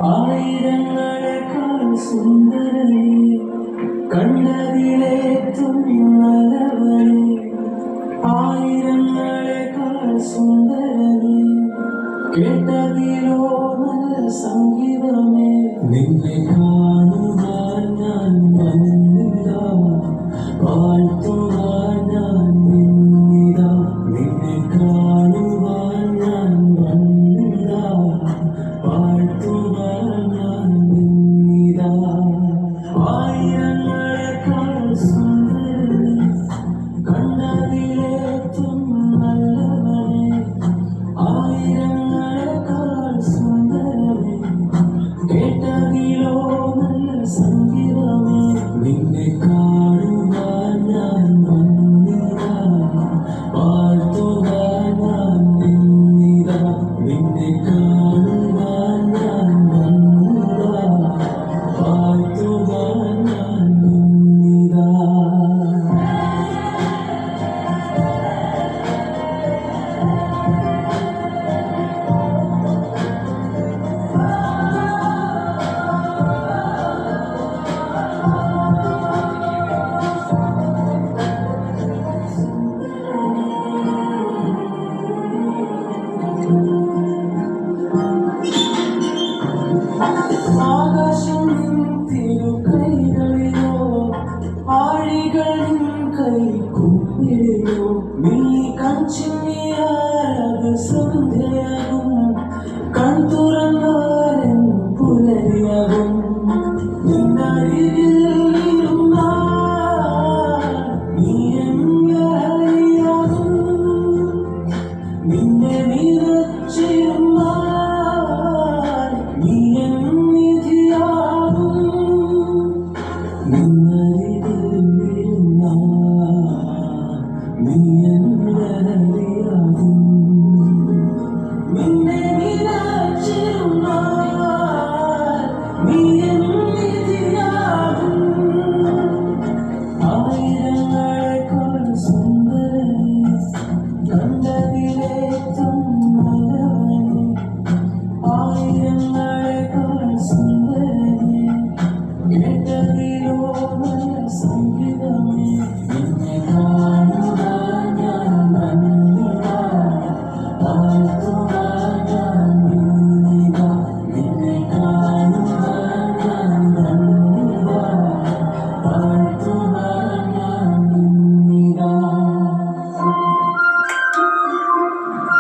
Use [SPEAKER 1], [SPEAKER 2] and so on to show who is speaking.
[SPEAKER 1] ആയിരങ്ങളെക്കാൾ സുന്ദരനേ, കണ്ടതിലേറ്റം നല്ലവനേ. ആയിരങ്ങളെക്കാൾ സുന്ദരനേ, കേട്ടതിലോ നല്ല സംഗീതമേ. നിന്നെ കാണുവാൻ ഞാൻ വന്നിതാ, വാഴ്ത്തുവാൻ ഞാൻ നിന്നിതാ. നിന്നെ കാണുവാൻ ഞാൻ വന്നിതാ, വാഴ്ത്തുവാൻ ഞാൻ നിന്നിതാ. ആയിരങ്ങളെക്കാൾ സുന്ദരനേ, കണ്ടതിലേറ്റം നല്ലവനേ. ആയിരങ്ങളെക്കാൾ സുന്ദരനേ, കേട്ടതിലോ നല്ല സംഗീതമേ. നിന്നെ കാണുവാൻ ഞാൻ വന്നിതാ, വാഴ്ത്തുവാൻ ഞാൻ നിന്നിതാ. നിന്നെ കാണുവാൻ ഞാൻ വന്നിതാ, വാഴ്ത്തുവാൻ ഞാൻ നിന്നിതാ. ആകാശം നിൻ തിരുകൈകളിലോ, ആഴികൾ നിൻ കൈക്കുമ്പിളിലോ. നീ കൺചിമ്മിയാൽ സന്ധ്യയാകും, കൺതുറന്നാലും പുലരിയാകും. നിന്നരികിൽ ഇരുന്നാൽ നീ എൻ ലഹരിയാകും. നിന്നെ